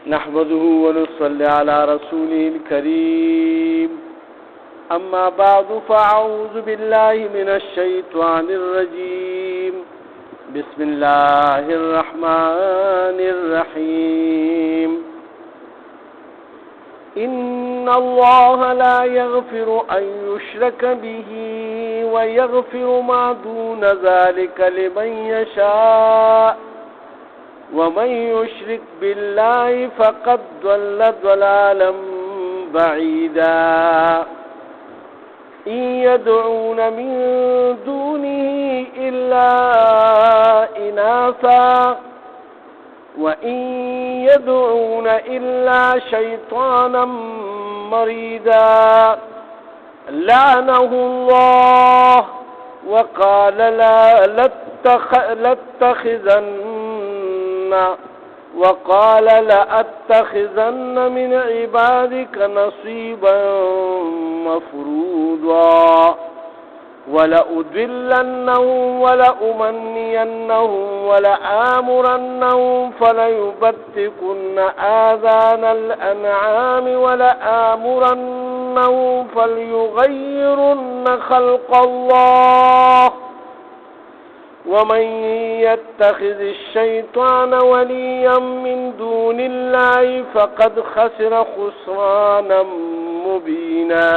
نحمده ونصلي على رسوله الكريم أما بعد فأعوذ بالله من الشيطان الرجيم بسم الله الرحمن الرحيم إن الله لا يغفر أن يشرك به ويغفر ما دون ذلك لمن يشاء ومن يشرك بالله فقد ضل ضلالا بعيدا إن يدعون من دونه إلا إناثا وإن يدعون إلا شيطانا مريدا لعنه الله وقال لأتخذن من عبادك نصيبا مفروضا ولأضلنهم ولأمنينهم ولآمرنهم فليبتكن آذان الأنعام ولآمرنهم فليغيرن خلق الله ومن يتخذ الشيطان وليا من دون الله فقد خسر خسرانا مبينا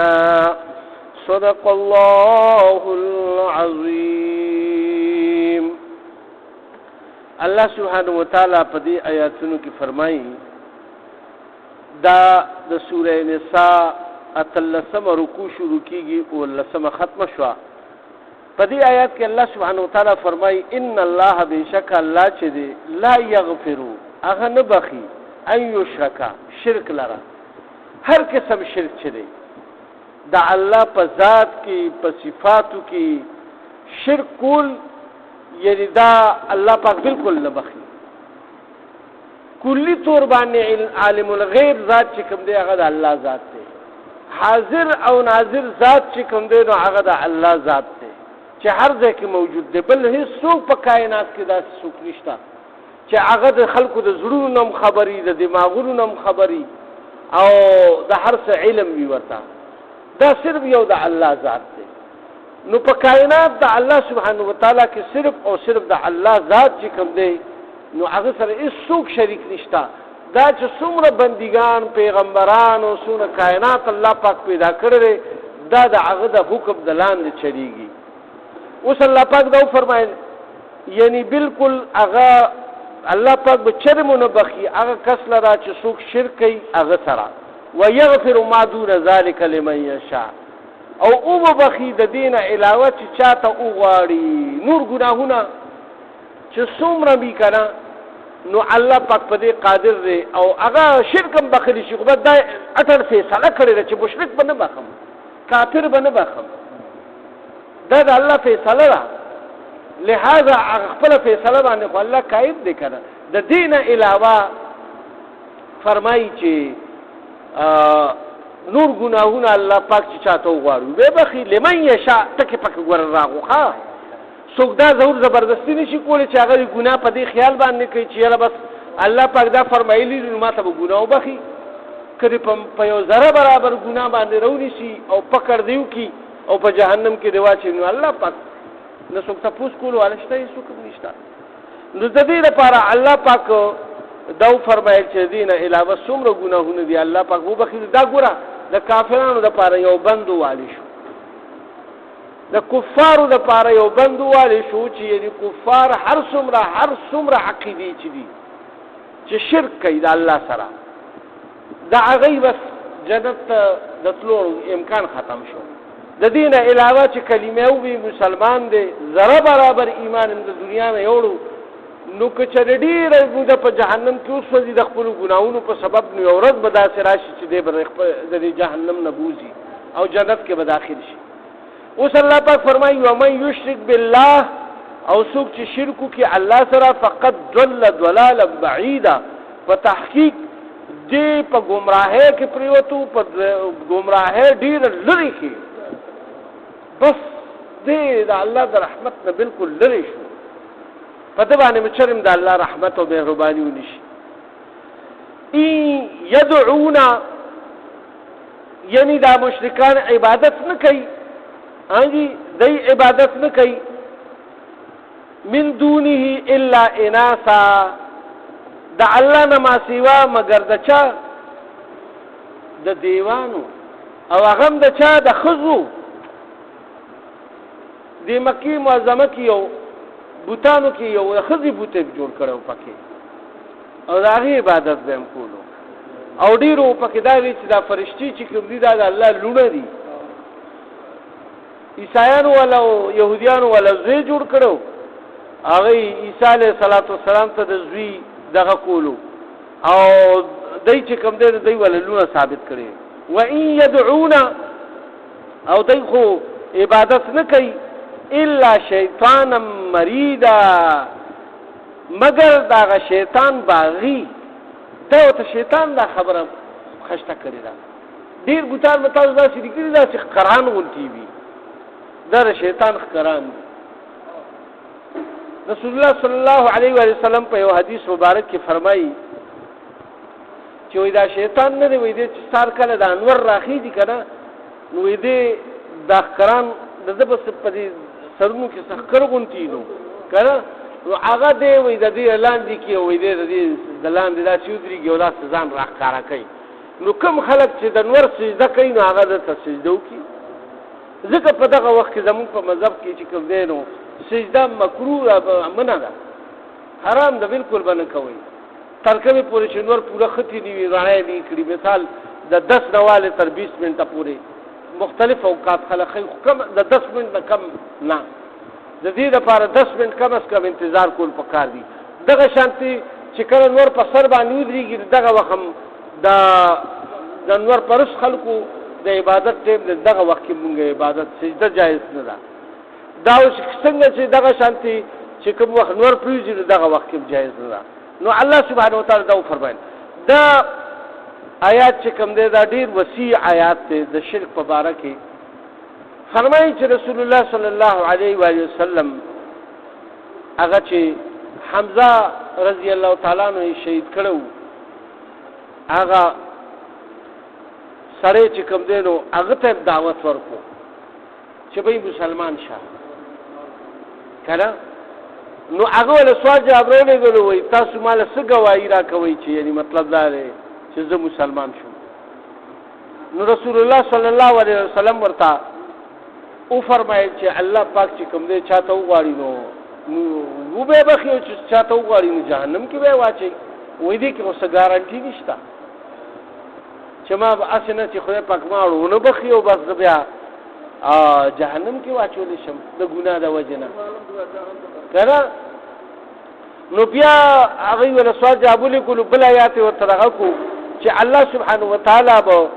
صدق الله العظيم. الله سبحانه وتعالى په دې آیاتونو کې فرمایي دا د سوره نساء اتلسم رکوع شروع کیږي او لسم ختم شو. په دې آیات کې الله سبحانه وتعالى فرمایي ان الله بشک الله چې دی لا یغفر هغه نه بخي ان یشرک شرک لره هر قسم شرک چي دی دا الله په ذات کې په صفاتو کې شرک کول یعنی دا الله پاک بالکل نه بخي. کلی طور باندې عالم الغیب ذات چې کوم دی هغه د الله ذات دی. حاضر او ناظر ذات چې کوم دی نو هغه د الله ذات دی چې هر ځای کې موجود دی. بل هیڅ څوک په کائنات کې داسې څوک نشته چې هغه د خلکو د زړونو نه هم خبري د دماغونو نه هم خبري او د هر څه علم وي ورته. دا صرف یو د الله ذات دی. نو په کائنات د الله سبحانه وتعالی کې صرف او صرف د الله ذات چې کوم دی نو هغه سره هیڅ څوک شریک نشته. دا چې څومره بندګان پیغمبران او څومره کائنات الله پاک پیدا کړی دا د هغه د حکم د لاندې چلیږي. اوس الله پاک دا فرمایي یعنی بالکل هغه الله پاک به چرمونه بخي هغه کس لرا چې څوک شرک کوي هغه سره ويغفر ما دون ذلك لمن يشاء او بخي د دین علاوه چې چاته وغواړي نور ګناهونه چې څومره بي کنه نو الله پاک په دې قادر دی او هغه شرک هم بخلي شي خو دا اثر فیصله کړی چې مشرک بنه بخم کافر بنه بخم دا د الله فیصله ده. لہذا خپل فیصله باندې الله قائد دی کنه. د دین علاوه فرمایي چې نور گناهونه الله پاک چې چاته وغواړي به بخي لمن یشاء تک پک ور راغوخه څوک دا زور زبردستی نشي کولی چې هغه ګناه په دې خیال باندې کوي چې یلا بس الله پاک دا فرمایلی نو ماته به ګناه وبخي کړي په یو ذره برابر ګناه باندې رونی شي او پکړ دیو کی او په جهنم کې دیوا چې نو الله پاک نو څوک تاسو کولو ولشته څوک نشته. نو د دې لپاره الله پاک دا فرمایل چې دینه علاوه څومره ګناهونه دي الله پاک وبخي. دا ګوره د کافرانو لپاره یو بندو والی شو د کفارو لپاره یو بندو والی شو چې یعنی کفار هر څومره عقیدې چې دي چې شرک کوي د الله سره دا هغه بس جنت د تلو امکان ختم شو. د دینه علاوه چې کلمه او به مسلمان دی ذره برابر ایمان د دنیا نه یوړو نو که چرډی راځو د په جهنم کې اوس وځي د خپل ګناونو په سبب نو اورد به داسې راشي چې د جهنم نه بوزي او جنت کې به داخل شي. اوس الله پاک فرمایي ومن یشرک بالله او څوک چې شرک کوي الله سره فقط ضل ضلالا بعیدا په تحقیق دې په گمراهۍ کې پریوتو په گمراهۍ ډیر لري کې بس دې د الله د رحمت نه بالکل لري شو په دې باندې مچرم د الله رحمت او مهرباني ونشي. ای یدعونا یعنی دا مشرکان عبادت نه کوي هانجی دی عبادت نه کوي من دونه الا اناسا دا الله نه ما سیوا مگر د چا د دیوانو او هغه د چا د خزو د مکی معظمه کې یو بوتانو کې یو خزي بوته جوړ کړو پکې او دا غي عبادت به هم کولو او ډیرو پکې دا وی چې دا فرشتي چې کوم دي دا د الله لونه دي عیسایانو ولا يهوديانو ولا زوی جوړ کړو هغه عیسی علیه السلام ته د زوی دغه کولو او دای چې کوم دی دوی ولا لونه ثابت کړي و ان يدعونا او دوی خو عبادت نه کوي الا شیطانا مریدا مگر دا شیطان باغی دا ته شیطان دا خبره خشته کړی دا ډیر ګوتار متاز دا چې کړی دا چې قران ونتی وي دا شیطان قران رسول الله صلی الله علیه و سلم په یو حدیث مبارک کې فرمایي چې وای دا شیطان نه دی وای دی چې سار کله د انور راخیږي کنه نو وای دی دا قران د بس په دې سرونو کې سخر غونتی نو کنه نو هغه دی وای د دې لاندې کې وای دی د دې د لاندې دا چودري ګولا ځان راخاره کوي نو کوم خلک چې د انور سجده کوي نو هغه د سجده کوي ځکه په دغه وخت کې زموږ په مذهب کې چې کوم دی نو سجده مکروه منع ده حرام ده بالکل باندې کوي ترکمه پورې شنور پورا خطي دی راړې دی کړي مثال د 10 نواله تر 20 منټه پورې مختلف اوقات خلک کم د 10 منټه کم نه د دې لپاره 10 منټ کم اس کم انتظار کول پکار دي دغه شانتي چې کله نور په سر باندې ودرېږي دغه وخت د نور پرس خلکو د عبادت ټیم دغه وخت کې مونږه عبادت سجده جایز نه ده دا څنګه چې دغه شانتي چې کوم وخت نور پریږي دغه وخت کې جایز نه ده نو الله سبحانه وتعالى دا فرمایي دا آیات چې کوم دی دا ډیر وسیع آیات دی د شرک په باره کې فرمایي چې رسول الله صلی الله علیه و آله وسلم هغه چې حمزه رضی الله تعالی عنہ شهید کړو هغه سره چې کوم دی نو هغه ته دعوت ورکو چې به مسلمان شه کله نو هغه له سوال جواب راغلی وي تاسو مال څه گواہی را کوي چې یعنی مطلب دا دی چې زه مسلمان شوم نو رسول الله صلی الله علیه وسلم ورته او فرمایي چې الله پاک چې کوم دی چاته وغواړي نو و به بخیو چې چاته وغواړي نو جهنم کې به واچي وې دې کې اوس ګارانټي نشته چې ما اسنه چې خدای پاک ما ورونه بخیو بس بیا جهنم کې واچول شم د ګناه د وجنه کنه نو بیا هغه ول سوال جواب لیکلو بل آیات ورته کو چې الله سبحانه وتعالى به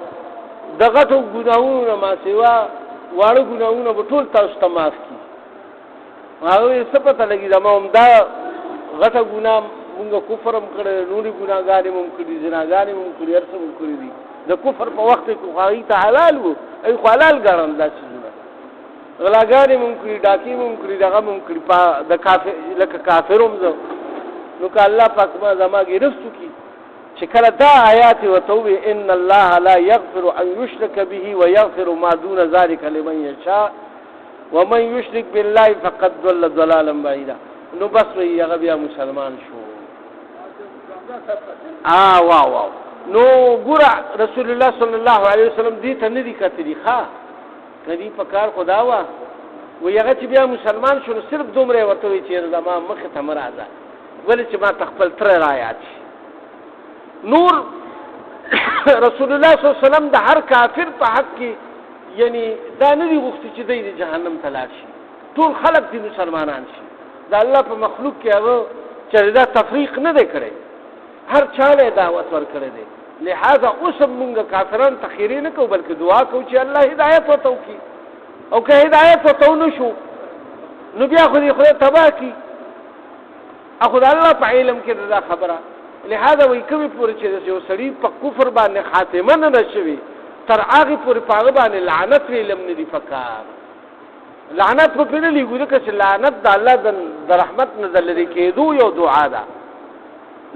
دغه ګناهونه ما سیوا واړو ګناهونه په ټول تاسو ته معاف کړي هغه څه پته لګي دا مو دا غټه ګناه موږ کفر هم کړی نوري ګناهګار هم کړی زناګار هم کړی ارڅ هم کړی دي د کفر په وخت کې خو ته حلال وو ای حلال ګرځول دا څه غلاګار هم کړی ډاکی هم کړی دغه هم کړی د کافر لکه کافروم زو نو که الله پاک ما زماګي رسو کی چې کله دا آیات وتوبه ان الله لا يغفر ان يشرك به ويغفر ما دون ذلك لمن يشاء ومن يشرك بالله فقد ضل ضلالا بعيدا نو بس وی هغه بیا مسلمان شو واو نو ګور رسول الله صلی الله علیه وسلم دې ته ندی کتلی ښا کدی په کار خدا وا وی هغه چې بیا مسلمان شو صرف دومره ورته وی چې زما مخ ته مرزه ولې چې ما تخپل تر رايات نور رسول الله صلی الله علیه وسلم د هر کافر په حق کې یعنی دا نه دی غوښتي چې د جهنم ته لاړ شي ټول خلق دي مسلمانان شي دا الله په مخلوق کې هغه چې دا تفریق نه دی کړی هر چاله دعوت ور کړی دی لہذا اوس موږ کافرانو تخیری نه کوو بلکې دعا کوو چې الله هدایت وتو کی او که هدایت وتو نشو نو بیا خو دې خدای تبا کی اخو الله په علم کې دا خبره لہذا وی کوي پورې چې یو سړی په کفر باندې خاتمه نه نشوي تر هغه پورې پاغه باندې لعنت ویلم نه دی فکر لعنت په پیله لګو چې لعنت د الله د رحمت نه دلري کېدو یو دعا ده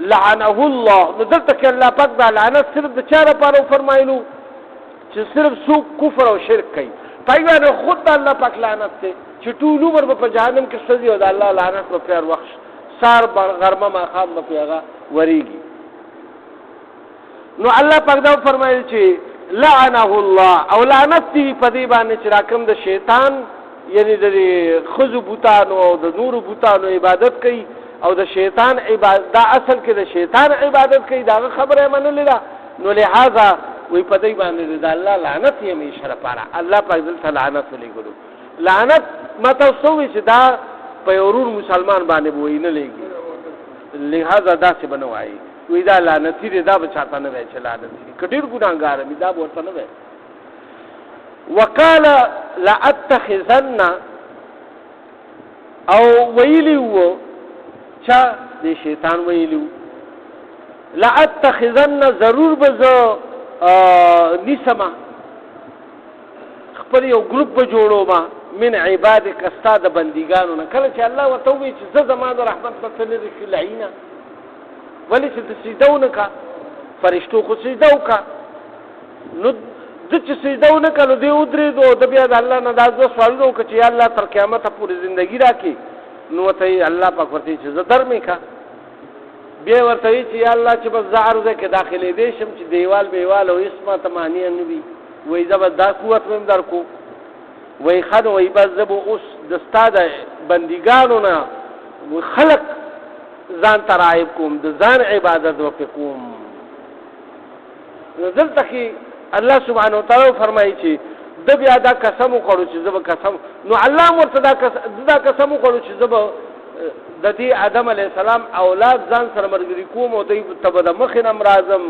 لعنه الله. نو دلته کې الله پاک دا لعنت صرف د چا لپاره فرمایلو چې صرف څوک کفر او شرک کوي. پایوانه خود الله پاک لعنت ته چې ټول عمر په جهنم کې سوځي او د الله لعنت په پیار وخت سار غرمه ما خام په پیغه وریږي. نو الله پاک دا فرمایي چې لعنه الله او لعنت دی په دې باندې چې راکم د شیطان یعنی د خزو بوتانو او د نور بوتانو عبادت کوي او د شیطان عبادت دا اصل کې د شیطان عبادت کوي دا خبره منل ده. نو لہذا وی په دې باندې د الله لعنت یې همیشه لپاره الله پاک دلته لعنت ولېګلو. لعنت مته سوې چې دا په اورور مسلمان باندې وای نه لګي لہذا دا څه بنوای وی دا لعنتی دی دا بچاته نه وای چې لعنتی کډیر ګناګار می دا ورته نه وای. وقال لاتخذن او ویلیو چا دی شیطان ویلیو لاتخذن ضرور بزو نسما خپل یو گروپ به جوړو ما من عبادک استاد بندګانو نه. کله چې الله وتوبې چې زه زما د رحمت په تل کې لعینا ولی چې سجدونه کا فرشتو خو سجده وکا نو د چې سجده نه کړو دی ودرې دو د بیا د الله نه دا سوالونه وکړي چې الله تر قیامت پورې ژوندۍ راکړي. نو ته الله پاک ورته چې زه درمې کا بیا ورته چې الله چې بس زعرزه کې داخلي دې شم چې دیوال بیوال او اسمه تمانیه نبی وای زبر دا قوت مم درکو وای خد وای بس زب اوس د استاد بندګانو نه خلق ځان ترایب کوم د ځان عبادت وکوم. نزل تکي الله سبحانه وتعالى فرمایي چې د بیا دا قسم وکړو چې زب قسم نو الله مرتدا قسم وکړو چې زب د دې آدم علی السلام اولاد ځان سره مرګري کوم او دوی تبه د مخینه مرازم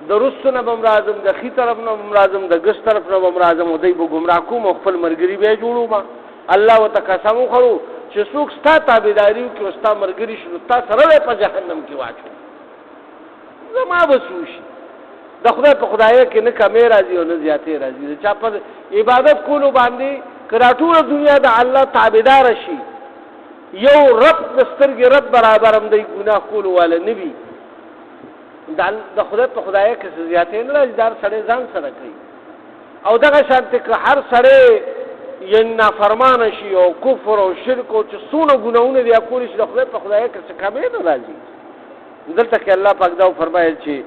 د رستنه بمرازم د خي طرف نه بمرازم د ګس طرف نه بمرازم او دوی به گمراه کوم خپل مرګري به جوړو ما الله وتقسم وکړو چې څوک ستا تابعداري کوي او ستا مرګري شنو تا سره په جهنم کې واچو زما وسوشي د خدای په خدای کې نه کمې راځي او نه زیاتې راځي. چا په عبادت کولو باندې کراټوله دنیا د الله تابعدار شي یو رب دسترګې رب برابر هم دی ګناه کولو والا نبی د خدای په خدای کې زیاتې نه راځي دار سړی ځان سره کوي او دغه شانته که هر سړی یې نافرمانه شي او کفر او شرک او چې څونه ګناهونه دي کولی شي د خدای په خدای کې څه کمې نه راځي. دلته کې الله پاک دا فرمایي چې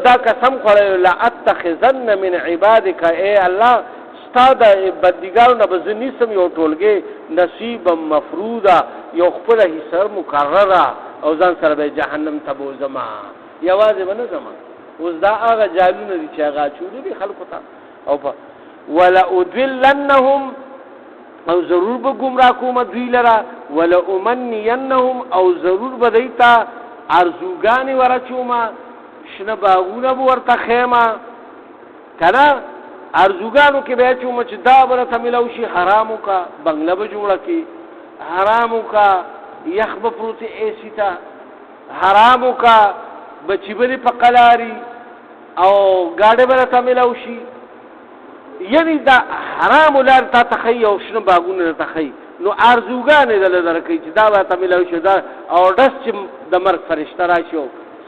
دا قسم خوړل لا اتخذن من عبادك اے الله استاد بندګانو نه بزنی سم یو ټولګه نصیب مفروضه یو خپل حصہ مقرره او ځان سره به جهنم ته بوزما یوازې ونه زما اوس دا هغه جالونه دي چې هغه چولې دي خلکو ته او ولا ادلنهم او ضرور به گمراه کوم دوی لرا ولا امنينهم او ضرور به دیتا ارزوګانی ورچوما شنه باغونه ورته خیمه کنه ارزوګانو کې به چوم چې دا ورته ملو شي حرامو کا بنگله به جوړه کی حرامو کا یخب پروت ایسی تا حرامو کا بچی بلی پقلاری او گاڑی ورته ملو شي یعنی دا حرام لار تا تخی او شنه باغونه تخی نو ارزوګانې دل درکې چې دا ورته ملو شي دا او داس چې د مرګ فرشتہ راشي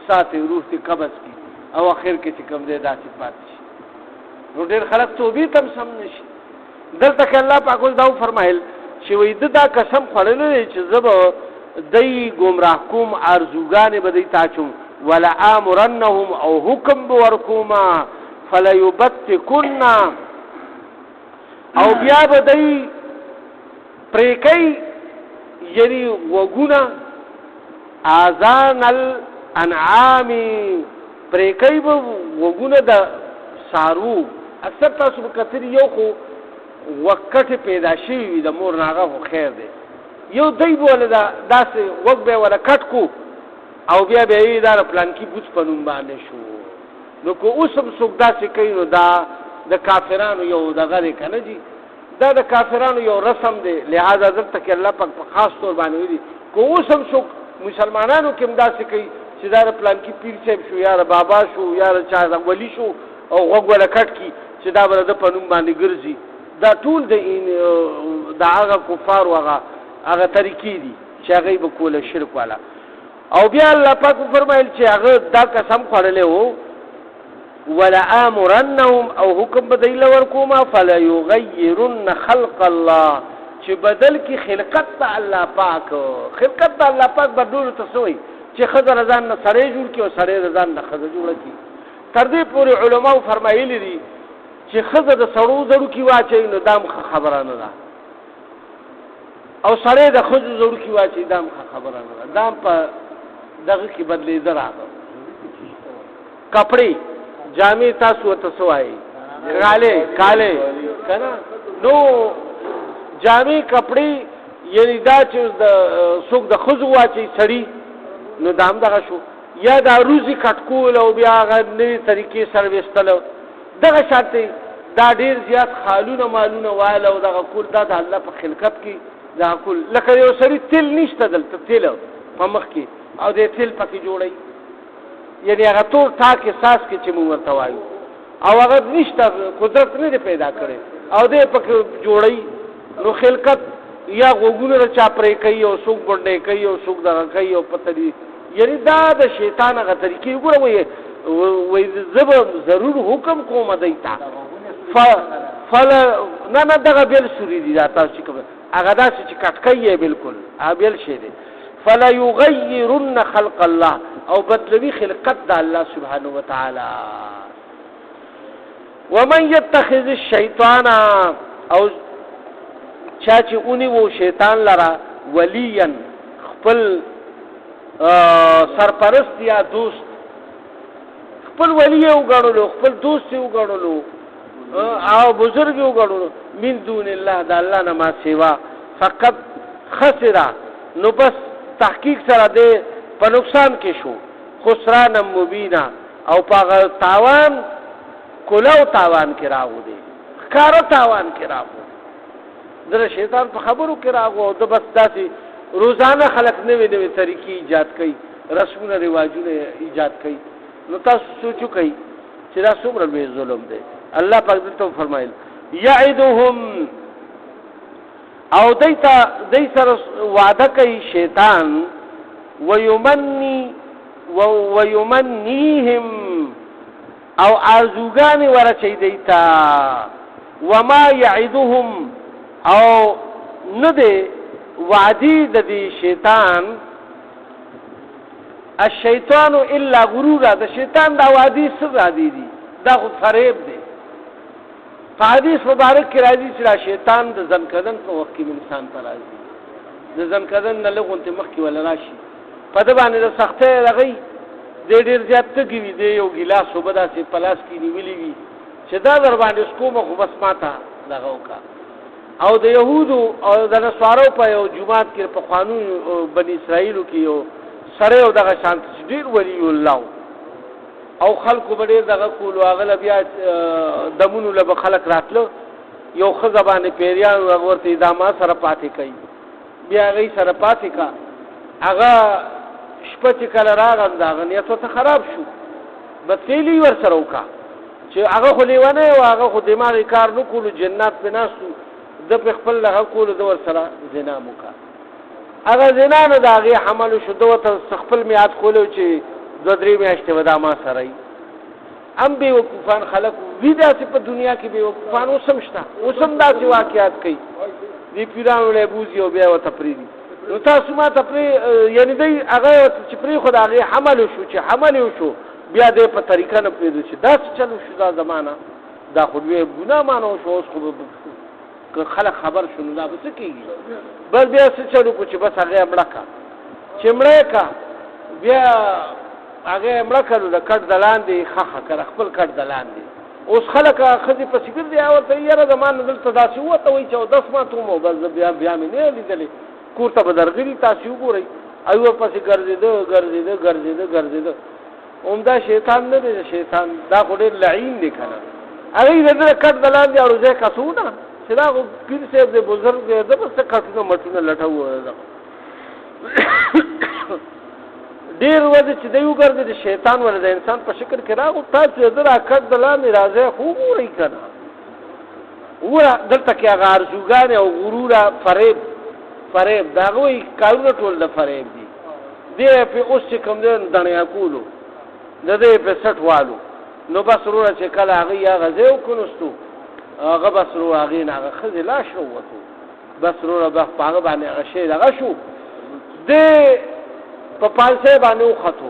ساتي روح ته قبض کی او اخر کې چې کم دې داسې پاتې شي نو ډېر خلک توبې تم سم نشي. دلته کې الله پاک دا فرمایل چې وې دا قسم خورلې چې زب دای گمراه کوم ارزوګانې بدې تاچوم ولا امرنهم او حکم ورکوما فلا یبتکن او بیا بدې پریکای یعنی وګونه اذان انعام پریکای به وګونه د سارو اکثر تاسو په کثیر یو خو وقت پیدا شي د مور ناغه خو خیر دی یو دای بوله دا داسې وګ به ولا کټ کو او بیا به یې دا پلان کې بوت پنوم باندې شو نو کو اوسم څوک داسې کوي نو دا د کافرانو یو دغه کنه جی دا د کافرانو یو رسم دی لہذا ځکه چې الله پاک په خاص تور باندې وی کو اوسم څوک مسلمانانو کې داسې کوي چې دا پلان کې پیر صاحب شو یا بابا شو یا چا ولی شو او غوږ ولا کټ کی چې دا بر د پنوم باندې ګرځي دا ټول د هغه کفار هغه طریقې دي چې هغه به کوله شرک والا او بیا الله پاک فرمایل چې هغه دا قسم خوړلې وو ولا امرنهم او حکم بدایله ورکوما فلا یغیرن خلق الله چې بدل کی خلقت الله پاک خلقت الله پاک بدلول تسوي چې خضر رضان نه سره جوړ کی او سره رضان نه خضر جوړ کی تر دې پورې علماو فرمایلی دي چې خضر د سړو زړو کی واچي نو دام خبره نه ده او سره د خضر زړو کی واچي دام خبره نه ده دام په دغه کی بدلې دراغه کپڑے جامع تاسو ته سوای کاله کنه نو جامع کپڑے یعنی دا چې د څوک د خزو واچي سړی نو دام دغه شو یا دا روزي کټکول او بیا غنوي طریقې سره وستل دغه شانتي دا ډیر زیات خالونه مالونه واله او دغه کول دا د الله په خلقت کې دا کول لکه یو سړی تل نشته دلته تل په مخ کې او د تل پکې جوړي یعنی هغه ټول تاکي ساس کې چې موږ ورته وایو او هغه نشته قدرت نه پیدا کړي او دې پکې جوړي نو خلقت یا غوګونه چا پرې کوي او څوک باندې کوي او څوک دغه کوي او پتري یعنی دا د شیطان هغه طریقې وګوره وای زب ضرور حکم کوم دیتا فلا نه دغه بل سوري دي دا تاسو کوم هغه داسې چې کټکایي بالکل ابل شي دي فلا یغیرن خلق الله او بدلوی خلقت د الله سبحانه وتعالى ومن يتخذ الشیطان او چا چې اونې وو شیطان لرا ولیا خپل سرپرست یا دوست خپل ولی وګڼلو خپل دوست وګڼلو او بزرګ وګڼلو من دون الله د الله نه ما سیوا فقط خسر نو بس تحقیق سره ده په نقصان کې شو خسران مبینا او په تاوان کولو تاوان کې راغو دي ښکارا تاوان کې راغو در شیطان په خبرو کې راغو او د بس داسي روزانه خلق نوې نوې طریقې ایجاد کوي رسمونه رواجونه ایجاد کوي نو تاسو سوچو کوي چې دا څومره لوی ظلم دی الله پاک دې فرمایل یعدهم او دای سره وعده کوي شیطان ويمنيهم او ارزوګان ورچي دیتا وما يعدهم او نده وعدی د شیطان الشیطان الا غرور د شیطان دا وعدی سر عادی دي دا خو فریب دی حدیث مبارک کې راځي چې شیطان د ځنکدن په وخت کې انسان ته راځي د ځنکدن نه لغونته مخ کې ولا راشي په د باندې د سختۍ لغی د ډیر زیات تګوي دی یو ګلاس وبدا سي پلاس کې نیولې وي چې دا در باندې سکومه خو بس ماته دغه وکا او د يهودو او د نصارو په یو جمعات کې په قانون بنی اسرائیل کې یو سره او دغه شانت ډیر ولی الله او خلکو به ډیر دغه کول واغله بیا دمونو له خلک راتلو یو خزبانه پیریان ورته ادامه سره پاتې کوي بیا غي سره پاتې کا هغه شپه چې کله راغند هغه نیت ته خراب شو بتیلی ور سره وکا چې هغه خو لیوانه او هغه خو دماغي کار نه کولو جنات په ناسو د خپل له کول د ور سره زنا موکا هغه زنا نه داغه حمل شو دوته خپل میاد کولو چې دو درې میاشتې ودا ما سره ام به وقفان خلق ویدا چې په دنیا کې به وقفان وسمشتا وسم داسې واقعیات کوي دی پیرانو له بوزي او بیا وتپریدي نو تاسو ما تپری یعنی دی هغه چې پری خدای حمل شو چې حمل شو بیا دې په طریقه نه پیدا شي دا چلو شو دا زمانہ دا خو به ګناه مانو شو اوس خو خلق خبر شونه دا بس کیږي بس بیا څه چلو کو چې بس هغه امړه چې امړه کا بیا هغه امړه کړو د کټ دلان دی خخه کړ خپل کټ دلان دی اوس خلک خزي په سیګر دی او ته یې زمانه دلته داسې وته وای چې 10 ما ته مو بس بیا مې نه لیدلې کوړه بدرګری تاسو وګورئ ایو پسې ګرځیده اومدا شیطان نه دی شیطان دا ډېر لعین دی کنه هغه دې کټ دلان دی او ځکه کسونه چې دا پیر صاحب دې بزرګ دې د بس کټونه مټونه لټاو ډیر وځي چې دی وګرځي د شیطان ول د انسان په شکل کې راغو تاسو درا کټ دلان راځي خو وګورئ کنه وره دلته کې هغه ارزوګان او غرور فریب دا وی کارونه ټول د فریب دي دې په اوس چې کوم دې دنیا کولو د دې په 60 والو نو بس وروره چې کله هغه یا غزه وکړستو هغه بس وروره هغه نه خزه لا شو وته بس وروره په هغه باندې هغه شی دغه شو دې په پانسه باندې وختو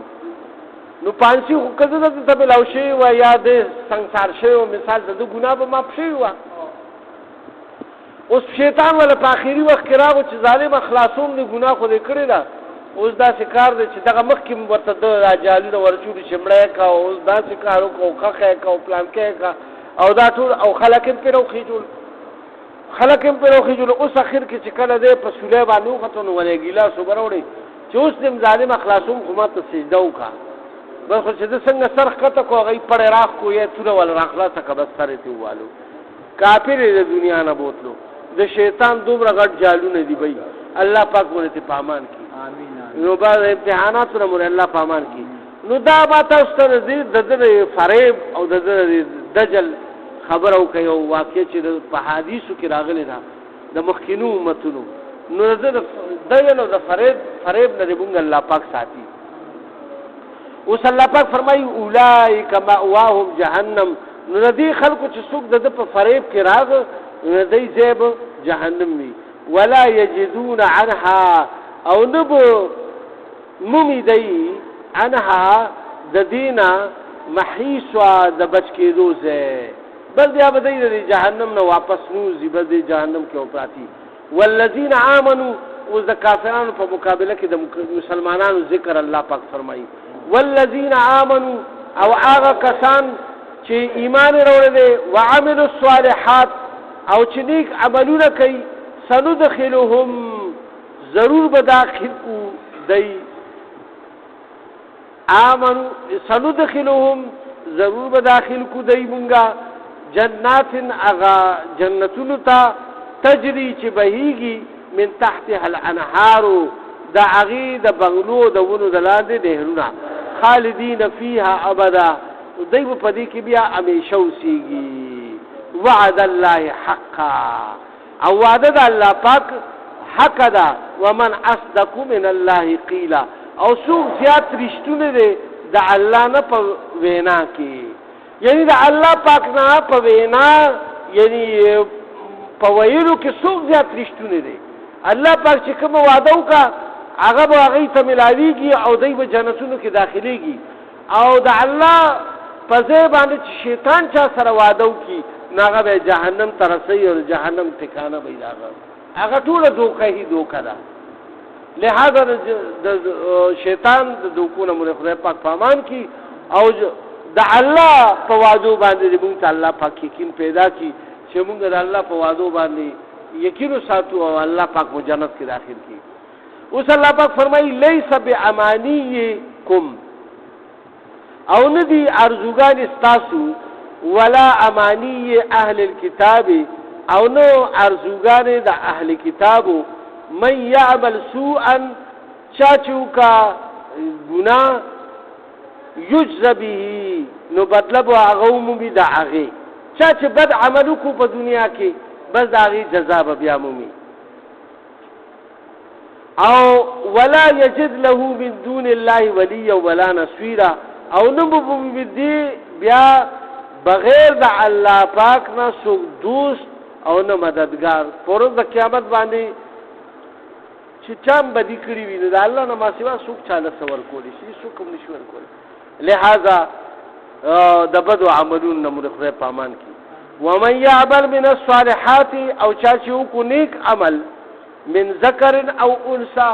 نو پانسی خو کده ته بلاو شي و یا د ਸੰسار شي او مثال د ګناه به معاف شي و اوس شیطان ولا په اخیری وخت کې راغو چې ظالم اخلاصوم د ګناه خو دې کړی دا اوس دا کار دی چې دغه مخکې ورته د راجالو ورچول شمړې کا اوس دا کارو کو خخه کا پلان کې کا او دا ټول او خلک په روخي جوړ اوس اخر کې چې کله دې په سولې باندې وختو نو ولې ګیلا صبروړي چې اوس دې ظالم اخلاصوم خو ماته سجده وکا بل خو چې د څنګه سرخ کته کو غي پړې راخ کو یې تور ول راخلاصه کا بس سره تی والو کافر د دنیا نه بوتلو د شیطان دومره غټ جالونه دی بای الله پاک ورته پامان کی امين نو بعد امتحانات نو مور الله پامان کی نو دا با تاسو ته د فریب او د دجل خبر او کوي واقع چې په حدیثو کې راغلي دا د مخکینو امتونو نو د فریب نه دی بونګ الله پاک ساتي اوس الله پاک فرمایي اولئک مأواهم جهنم نو دې خلکو چې څوک د په فریب کې راغ نو دې زیب جهنم وي ولا یجدون عنها او نبو ممی دی عنها د دینا محیسوا د بچ کېدو زه بل بیا به د جهنم نه واپس نوزي به د جهنم کې اوپراتی والذین آمنوا او د کافرانو په مقابله کې د مسلمانانو ذکر الله پاک فرمایي والذین آمنوا او هغه کسان چې ایمان وروړي دي وعملوا الصالحات او چې نیک عملونه کوي سندخلهم ضرور به داخل کو دی آمنوا سندخلهم ضرور به داخل کو دی مونږه جنات اغا جنتونو ته تجری چې بهيږي من تحتها الانهار دا اغي د بغلو د ونو د لاندې نهرونه خالدین فیها ابدا دوی په دې کې بیا همیشه اوسېږي وعد الله حقا او وعده د الله پاک حق ده ومن اصدق من الله قیلا او څوک زیات رښتونه دي د الله نه په وینا کې یعنی د الله پاک نه په وینا یعنی په ویلو کې څوک زیات رښتونه دي الله پاک چې کوم وعده وکړه هغه به هغه ته ملاويږي او دوی به جنتونو کې داخليږي او د الله په ځای باندې چې شیطان چا سره وعده وکړي ناغه به جهنم ترسي او جهنم ټکانه به هغه ټول دوکه ده لہذا د شیطان د دوکونه مونږ خدای پاک پامان کی او د الله په وعده باندې موږ الله پاک یقین پیدا کی چې موږ د الله په وعده باندې یقین ساتو او الله پاک مو جنت کې داخل کی اوس الله پاک فرمایي لیس بامانیکم او ندی ارزوګان استاسو ولا امانی اهل الكتاب او نو ارزوګان د اهل کتابو من يعمل سوءا چاچوکا گناہ یجز به نو بدلب هغه بي د هغه چاچ بد عملو کو په دنیا کې بس د هغه جزا به بیا مومي او ولا يجد له من دون الله وليا ولا نصيرا او نبو بدي بیا بغیر د الله پاک نه سو دوست او نه مددگار پر د قیامت باندې چې چام بدی کړی وي د الله نه ما سوا څوک چاله سور کولی شي څوک هم نشور کولی لہذا د بدو عملون نه مرخه پامان کی ومن يعمل من الصالحات او چا چې کو نیک عمل من ذکر او انثى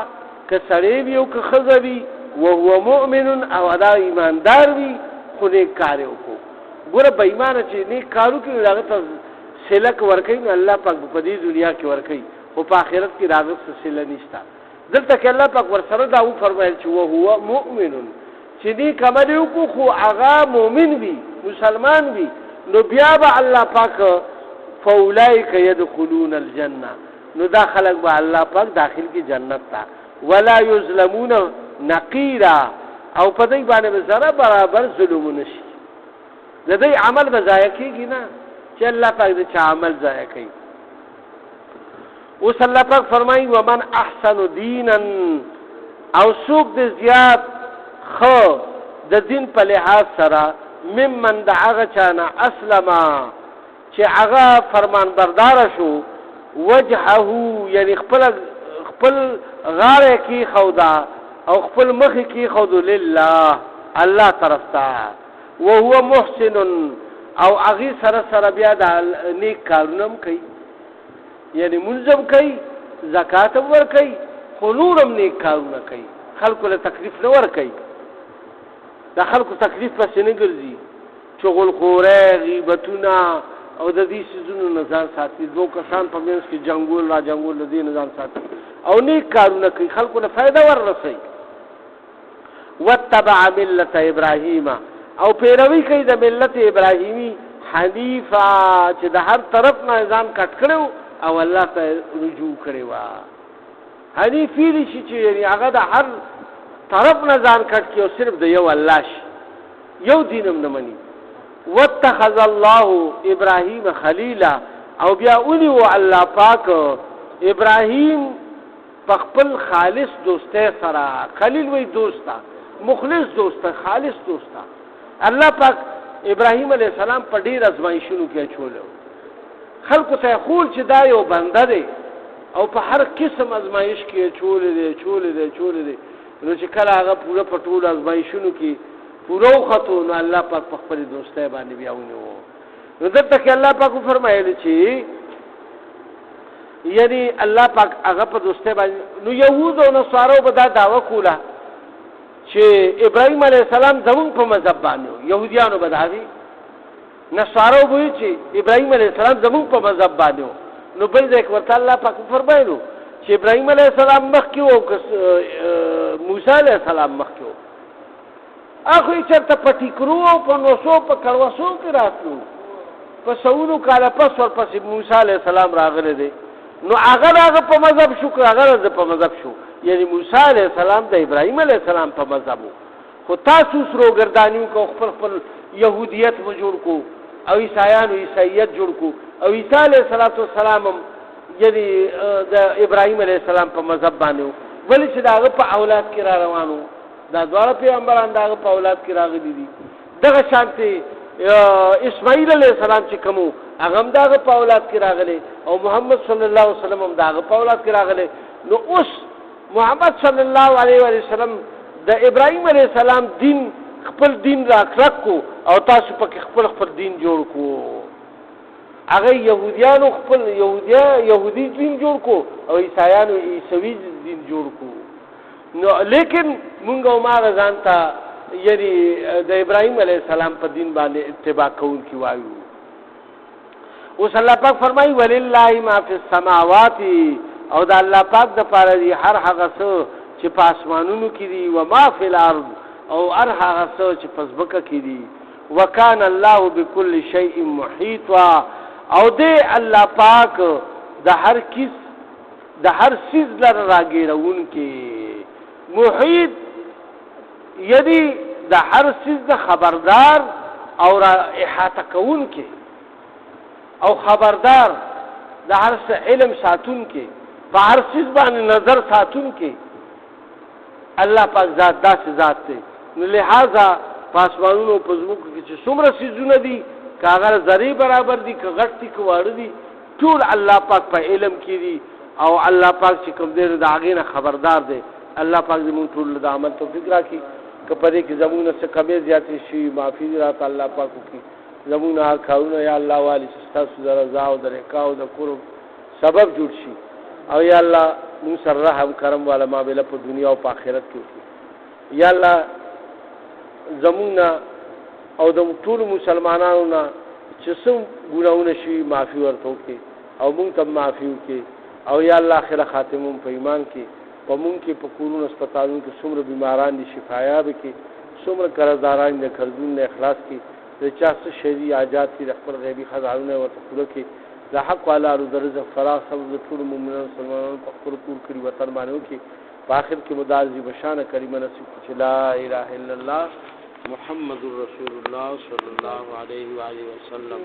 کسریب یو که خزوی وهو مؤمن او ادا ایماندار وی خو نیک کار وکړو ګوره بې ایمان چې نیک کارو کې هغه ته سلک ورکې الله پاک په دې دنیا کې ورکې او په آخرت کې راغب څه سل نشتا دلته کې الله پاک ورسره دا و فرمایل چې وهو مؤمن چې دې کمر یو کو خو هغه مؤمن وي مسلمان وي نو بیا به الله پاک فاولائک يدخلون الجنه نو داخلك به الله پاک داخل کی جنت تا ولا یظلمون نقیرا او په دې باندې زره برابر ظلم نشي د دې عمل به ضایع کیږي نه چې الله پاک دې چا عمل ضایع کوي اوس الله پاک فرمایي ومن احسن دینا او څوک د زیات خو د دین په لحاظ سره ممن د هغه چانه اسلما چې هغه فرمان بردار شو وجهه یعنی خپل غاړه کې خودا او خپل مخ کې خود لله الله طرف ته وهو محسن او اغي سره بیا د نیک کارونه کوي یعنی منظم کوي زکات ور کوي خلورم نیک کارونه کوي خلکو له تکلیف نه ور کوي د خلکو تکلیف پس نه ګرځي چغل خوره غیبتونه او د دې سيزونو نظر ساتي دوه کسان په منځ کې جنگول د دې نظر ساتي او نیک کارونه کوي خلکو له فائدہ ور رسي واتبع ملت ابراهيم او پیروي کوي د ملت ابراهيمي حنيفا چې د هر طرف نه ځان کټ کړو او الله ته رجوع کړو حنيفي شي چې هغه د هر طرف نه ځان کټ کیو صرف د یو الله شي یو دینم نه مني واتخذ الله ابراهيم خليلا او بیا اونی و الله پاک ابراهيم خپل خالص دوسته سره خلیل وی دوستا مخلص دوستا خالص دوستا الله پاک ابراهيم عليه السلام په ډیر ازمایښتونو کې چولو خلکو ته خول چې دا یو بنده دی او په هر قسم ازمایښت کې چولې نو چې کله هغه پوره پټول ازمایښتونو کې پورو خطو نو الله پاک په خپل دوستۍ باندې بیا ونیو نو دلته کې الله پاک فرمایلی چې یعنی الله پاک هغه په دوستۍ باندې نو يهود او نصارو به دا دعوه کوله چې ابراهيم عليه السلام زمون په مذهب باندې يهوديانو به دا دي نصارو به چې ابراهيم عليه السلام زمون په مذهب باندې نو بل ځکه ورته الله پاک فرمایلو چې ابراهيم عليه السلام مخکې او موسی عليه السلام مخکې اخو یې چرته پټی کړو په نوسو په کړوسو کې راتلو په سونو کاله پس ورپسې موسی عليه السلام راغله دي نو هغه په مذهب شو هغه په مذهب شو یعنی موسی عليه السلام د ابراهيم عليه السلام په مذهب خو تاسو سره ګردانیو کو خپل يهوديت مو جوړ کو او عیسایانو عیسایت جوړ کو او عیسی عليه السلام یعنی د ابراهيم عليه السلام په مذهب باندې ولې چې داغه په اولاد کې را روانو دا دواړه پیغمبران داغه په اولاد کې راغلي دي دغه شانتي اسماعیل علیہ السلام چې کوم هغه داغه په اولاد کې راغلي او محمد صلی الله علیه وسلم هم داغه په اولاد کې راغلي نو اوس محمد صلی الله علیه وسلم د ابراهیم علیہ السلام دین خپل دین راکړ کو او تاسو په خپل دین جوړ کو هغه يهوديانو خپل يهودي دین جوړ کو او عیسایانو عیسوي دین جوړ کو نو لیکن مونږ ما غزان ته یعنی د ابراهيم عليه السلام په دین باندې اتباع کوون کی وایو اوس الله پاک فرمایي ولله ما فی السماوات او د الله پاک د پاره دی هر هغه څه چې په اسمانونو کې دي او ما فی الارض او هر هغه څه چې په ځمکه کې دي وکانه الله بكل شیء محیط او دې الله پاک د هر چیز لره راګیرون کې محیط یعنی د هر چیز د خبردار او احاطه کون کې او خبردار د هر څه علم ساتون کې په هر چیز باندې نظر ساتون کې الله پاک ذات داسې ذات دی نو لہذا پاسمانونو په زموږ کې چې څومره چیزونه دي کاغذ ذری برابر دي کغټ دي کواړه دي ټول الله پاک په علم کې دي او الله پاک چې کوم دې د هغې نه خبردار دی الله پاک دې مونږ ټول د عمل توفیق راکړي که په دې کې زمونږ څه کمې زیاتې شي معافي راته الله پاک وکړي زمونږ هغه کارونه یا الله والي چې ستاسو د رضا او د رقا او د قرب سبب جوړ شي او یا الله مونږ سره رحم کرم والا معامله په دنیا او په آخرت کې وکړي یا الله زمونږ او د ټول مسلمانانو نه چې څوم ګناهونه شي معافي ورته وکړي او مونږ ته معافي وکړي او یا الله آخره خاتمه په ایمان کې په مونږ کې په کورونو هسپتالونو کې څومره بیماران دي شفایاب کې څومره قرضداران دي قرضونه نه اخلاص کې د چا څه شرعي حاجات دي د خپل غیبي خزانونه ورته پوره کړي د حق والا د رزق فراغ سبب د ټولو مؤمنانو مسلمانانو په خپل کور کړي وطن باندې وکړي په آخر کې مدارزي بشانه کریمه نصیب کړي چې لا اله الا الله محمد رسول الله صلی الله علیه و آله وسلم